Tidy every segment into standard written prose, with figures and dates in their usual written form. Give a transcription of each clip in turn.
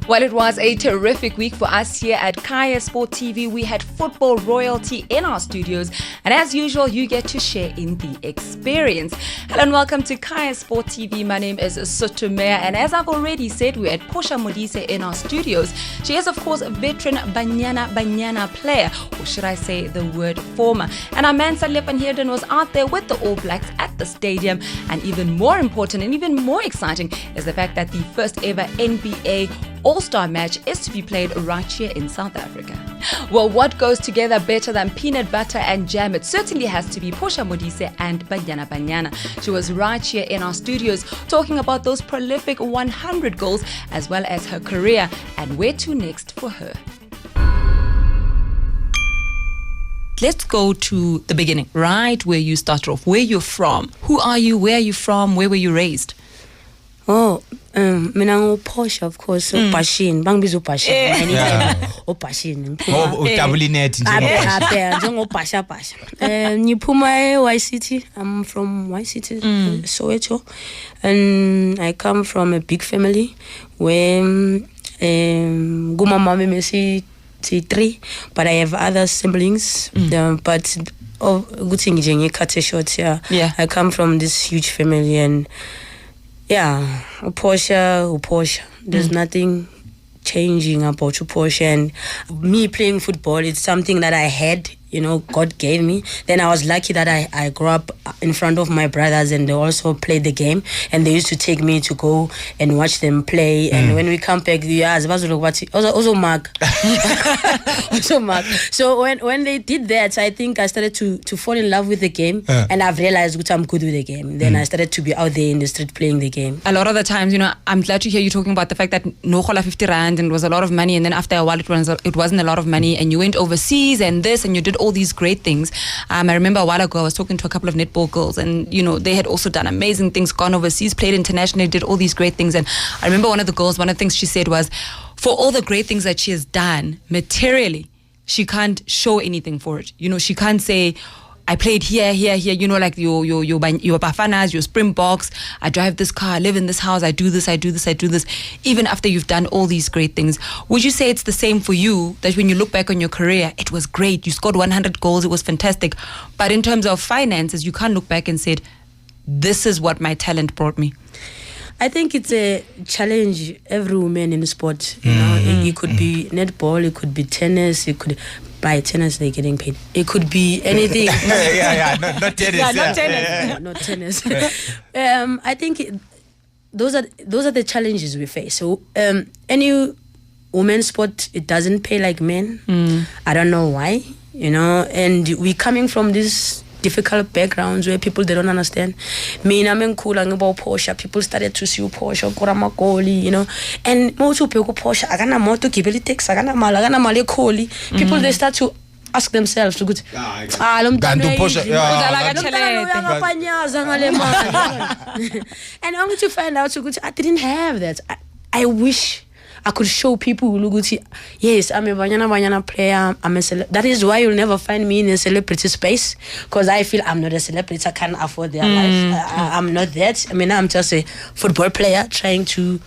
Well, it was a terrific week for us here at Kaya Sport TV. We had football royalty in our studios, and as usual, you get to share in the experience. Hello and welcome to Kaya Sport TV. My name is Sotumea, and as I've already said, we had Portia Modise in our studios. She is, of course, a veteran Banyana Banyana player, or should I say the word former. And our man Sandile van Heerden was out there with the All Blacks at the stadium, and even more important and even more exciting is the fact that the first ever NBA All-Star match is to be played right here in South Africa. Well, what goes together better than peanut butter and jam? It certainly has to be Portia Modise and Banyana Banyana. She was right here in our studios talking about those prolific 100 goals as well as her career and where to next for her. Let's go to the beginning, right where you started off, where you're from. Who are you? Where are you from? Where were you raised? Oh, mina Posh, of course, Pashin, bangibiza Pashin. Pashin. Utabuli net njengo Pasha. Ngiphuma YCT. I'm from YCT, Soweto, and I come from a big family where gumama mesi 3, but I have other siblings. But good thing is cut it short. Yeah, I come from this huge family and. Yeah, Portia. There's nothing changing about Portia. And me playing football, it's something that I had, God gave me. Then I was lucky that I grew up in front of my brothers and they also played the game. And they used to take me to go and watch them play. And when we come back, also Mark. So when they did that, I think I started to fall in love with the game. And I've realized I'm good with the game. Then I started to be out there in the street playing the game. A lot of the times, I'm glad to hear you talking about the fact that no khola 50 rand and it was a lot of money. And then after a while, it wasn't a lot of money. And you went overseas and this and you did all these great things. I remember a while ago I was talking to a couple of netball girls and they had also done amazing things, gone overseas, played internationally, did all these great things. And I remember one of the things she said was, for all the great things that she has done materially, she can't show anything for it. She can't say, I played here, like your Bafanas, your Springboks, I drive this car, I live in this house, I do this. Even after you've done all these great things, would you say it's the same for you, that when you look back on your career, it was great, you scored 100 goals, it was fantastic, but in terms of finances, you can't look back and say, this is what my talent brought me? I think it's a challenge every woman in sport. It could be netball, it could be tennis, it could by tennis they're getting paid. It could be anything. Not tennis. Not tennis. I think those are the challenges we face. So any women's sport, it doesn't pay like men. I don't know why, and we coming from this difficult backgrounds where people, they don't understand. Me, I'm cool about Portia. People started to see Portia, Koramakoli, and most people Portia, I got more to keep it takes, I got male Koli. People, they start to ask themselves, and I'm going to find out, I didn't have that. I wish I could show people who look at, yes, I'm a Banyana player. That is why you'll never find me in a celebrity space, because I feel I'm not a celebrity. I can't afford their life. I'm not that. I'm just a football player trying to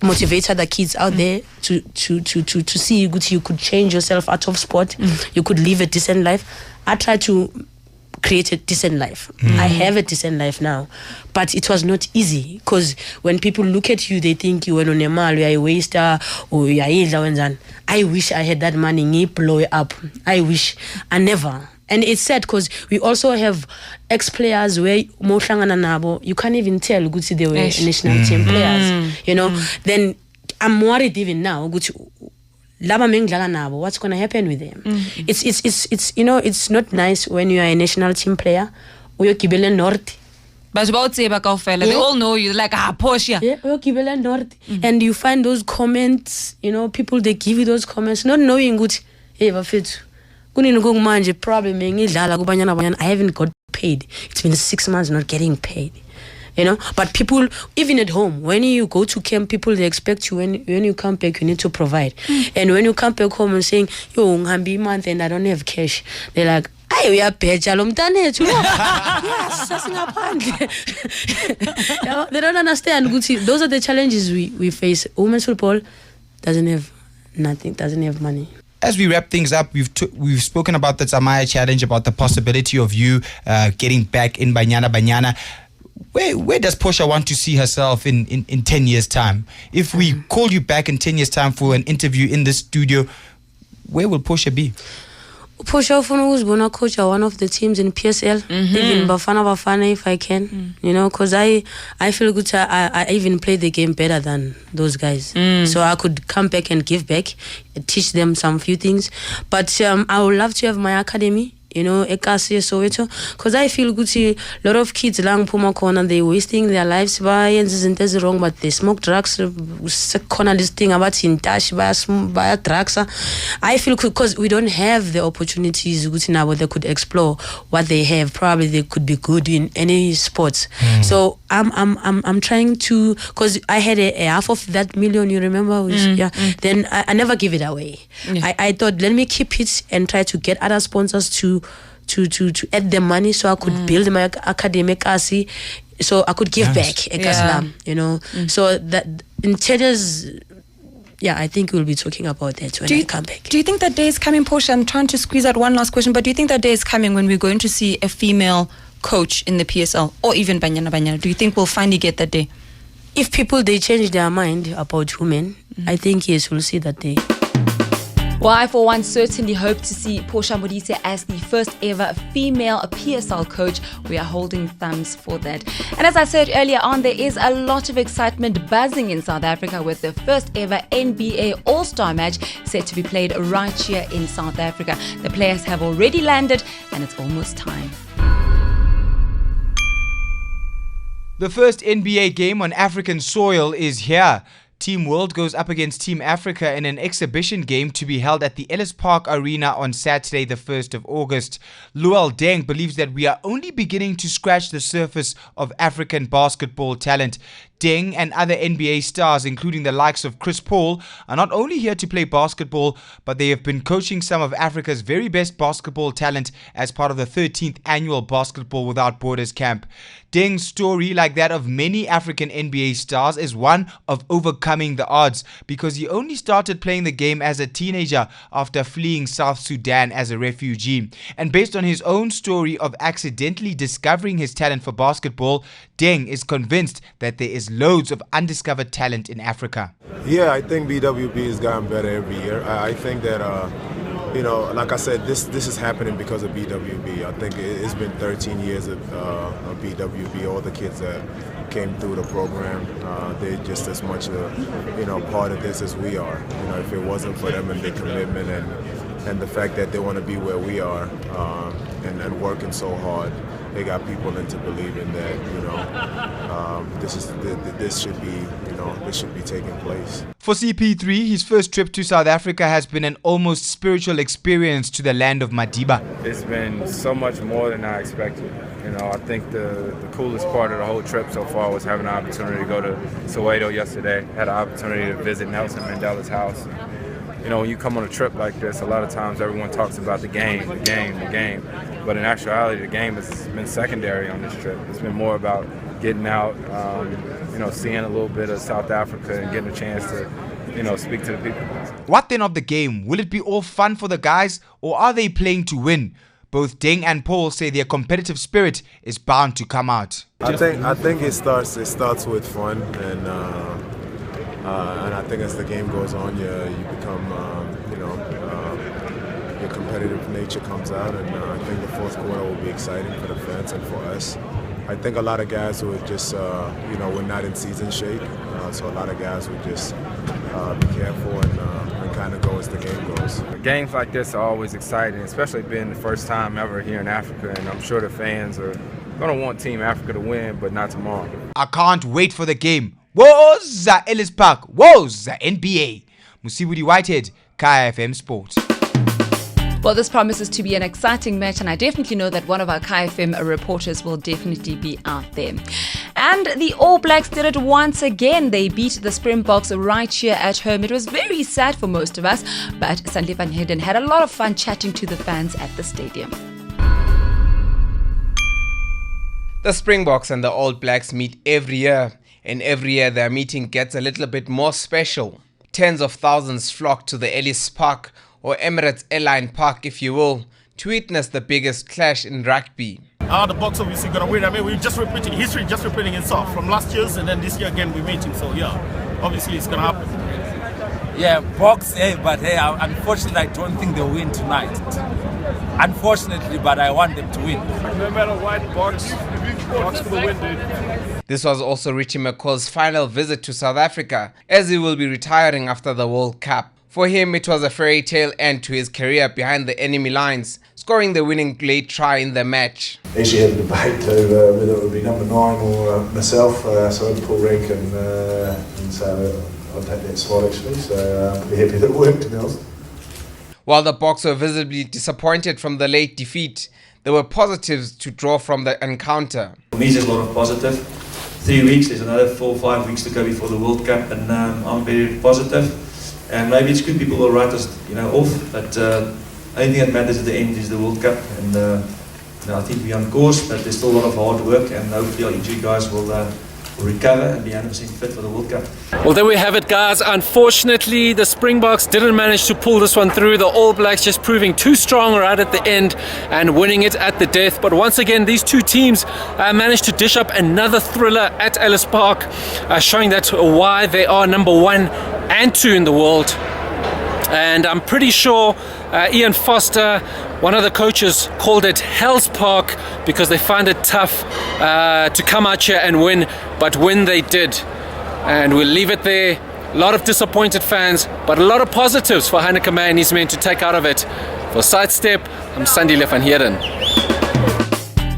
motivate other kids out there to see you could change yourself out of sport. You could live a decent life. I try to create a decent life. I have a decent life now, but it was not easy, because when people look at you, they think you are on a mal, you are a waster, or you are. I wish I had that money, blow it up. I wish. I never. And it's sad because we also have ex-players where you can't even tell they were national team players. Then I'm worried even now. What's going to happen with them? It's not nice when you are a national team player. But they all know you, like, Portia. And you find those comments, people, they give you those comments, not knowing good. Problem, I haven't got paid. It's been 6 months not getting paid. But people, even at home, when you go to camp, people, they expect you, when you come back, you need to provide. And when you come back home and saying, yo, month and I don't have cash, they're like, Hey, we are beja lo mntanethu. Yes, sasingaphandle. They don't understand. Those are the challenges we face. Women's football doesn't have nothing, doesn't have money. As we wrap things up, we've spoken about the Tsamaya challenge, about the possibility of you getting back in Banyana Banyana. Where does Portia want to see herself in 10 years' time? If we call you back in 10 years' time for an interview in the studio, where will Portia be? Portia was born a coach at one of the teams in PSL, even Bafana if I can, because I feel good. I even play the game better than those guys, so I could come back and give back, teach them some few things. But I would love to have my academy. Ekasi Soweto, because I feel good. A lot of kids lang puma corner, they wasting their lives by and isn't wrong, but they smoke drugs. Corner this thing about in touch by drugs. I feel good because we don't have the opportunities good now where they could explore what they have. Probably they could be good in any sports. So I'm trying to, because I had a half of that million. You remember? Then I never give it away. I thought let me keep it and try to get other sponsors to add the money so I could build my academic AC, so I could give back so that in 10 years, I think we'll be talking about that when I come back. Do you think that day is coming, Portia? I'm trying to squeeze out one last question, but do you think that day is coming when we're going to see a female coach in the PSL or even Banyana Banyana? Do you think we'll finally get that day? If people, they change their mind about women, I think yes, we'll see that day. Well, I for one certainly hope to see Portia Modise as the first ever female PSL coach. We are holding thumbs for that. And as I said earlier on, there is a lot of excitement buzzing in South Africa with the first ever NBA All-Star match set to be played right here in South Africa. The players have already landed and it's almost time. The first NBA game on African soil is here. Team World goes up against Team Africa in an exhibition game to be held at the Ellis Park Arena on Saturday, the 1st of August. Luol Deng believes that we are only beginning to scratch the surface of African basketball talent. Deng and other NBA stars, including the likes of Chris Paul, are not only here to play basketball, but they have been coaching some of Africa's very best basketball talent as part of the 13th annual Basketball Without Borders camp. Deng's story, like that of many African NBA stars, is one of overcoming the odds, because he only started playing the game as a teenager after fleeing South Sudan as a refugee. And based on his own story of accidentally discovering his talent for basketball, Deng is convinced that there is loads of undiscovered talent in Africa. Yeah, I think BWB has gotten better every year. I think that, like I said, this is happening because of BWB. I think it's been 13 years of BWB. All the kids that came through the program, they're just as much a part of this as we are. If it wasn't for them and their commitment and the fact that they want to be where we are and working so hard, they got people into believing that this should be taking place. For CP3, his first trip to South Africa has been an almost spiritual experience to the land of Madiba. It's been so much more than I expected. I think the coolest part of the whole trip so far was having the opportunity to go to Soweto yesterday. Had an opportunity to visit Nelson Mandela's house. When you come on a trip like this, a lot of times everyone talks about the game. But in actuality, the game has been secondary on this trip. It's been more about getting out, seeing a little bit of South Africa and getting a chance to, speak to the people. What then of the game? Will it be all fun for the guys, or are they playing to win? Both Deng and Paul say their competitive spirit is bound to come out. I think it starts with fun, and I think as the game goes on, you become, your competitive nature comes out, and I think the fourth quarter will be exciting for the fans and for us. I think a lot of guys who are just, we're not in season shape, so a lot of guys will just be careful and kind of go as the game goes. Games like this are always exciting, especially being the first time ever here in Africa, and I'm sure the fans are going to want Team Africa to win, but not tomorrow. I can't wait for the game. Woza Ellis Park, woza NBA. Musibudi Whitehead, KFM Sport. Well, this promises to be an exciting match, and I definitely know that one of our KFM reporters will definitely be out there. And the All Blacks did it once again. They beat the Springboks right here at home. It was very sad for most of us, but Sandile van Heerden had a lot of fun chatting to the fans at the stadium. The Springboks and the All Blacks meet every year, and every year their meeting gets a little bit more special. Tens of thousands flock to the Ellis Park, or Emirates Airline Park if you will, to witness the biggest clash in rugby. The Boks obviously going to win. I mean, we're just repeating history, just repeating itself from last year's, and then this year again we're meeting. So yeah, obviously it's going to happen. Yeah, Boks, but unfortunately I don't think they'll win tonight. Unfortunately, but I want them to win. No matter what, Boks will win, dude. This was also Richie McCaw's final visit to South Africa, as he will be retiring after the World Cup. For him, it was a fairy tale end to his career behind the enemy lines, scoring the winning late try in the match. Actually had a debate over whether it would be number 9 or myself, so I had Paul Rank and so I'll take that spot actually, so I'm pretty happy that it worked, to be honest. While the Boks were visibly disappointed from the late defeat, there were positives to draw from the encounter. For me, there's a lot of positive. 3 weeks, there's another 4 or 5 weeks to go before the World Cup, and I'm very positive. And maybe it's good people will write us, off, but only thing that matters at the end is the World Cup, and I think we're on course, but there's still a lot of hard work, and hopefully our injury guys will recover and be 100% fit for the World Cup. Well, there we have it, guys. Unfortunately, the Springboks didn't manage to pull this one through. The All Blacks just proving too strong right at the end and winning it at the death. But once again, these two teams managed to dish up another thriller at Ellis Park, showing that why they are number 1 and 2 in the world. And I'm pretty sure Ian Foster, one of the coaches, called it Hell's Park because they find it tough to come out here and win, but win they did. And we'll leave it there. A lot of disappointed fans, but a lot of positives for Hanneke May and his men to take out of it. For Sidestep, I'm Sandile van Heerden.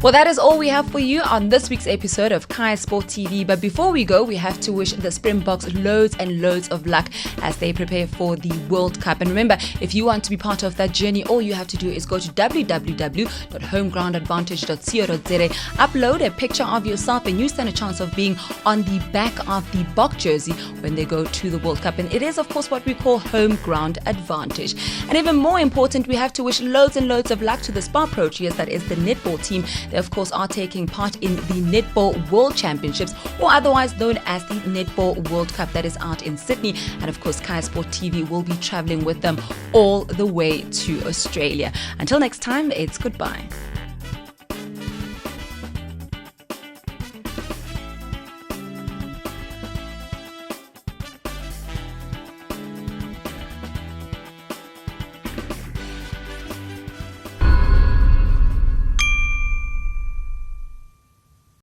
Well, that is all we have for you on this week's episode of Kaya Sport TV. But before we go, we have to wish the Springboks loads and loads of luck as they prepare for the World Cup. And remember, if you want to be part of that journey, all you have to do is go to www.homegroundadvantage.co.za, upload a picture of yourself, and you stand a chance of being on the back of the Bok jersey when they go to the World Cup. And it is, of course, what we call home ground advantage. And even more important, we have to wish loads and loads of luck to the Spa Proteas, that is the netball team. They, of course, are taking part in the Netball World Championships, or otherwise known as the Netball World Cup, that is out in Sydney. And of course, Kaya Sport TV will be traveling with them all the way to Australia. Until next time, it's goodbye.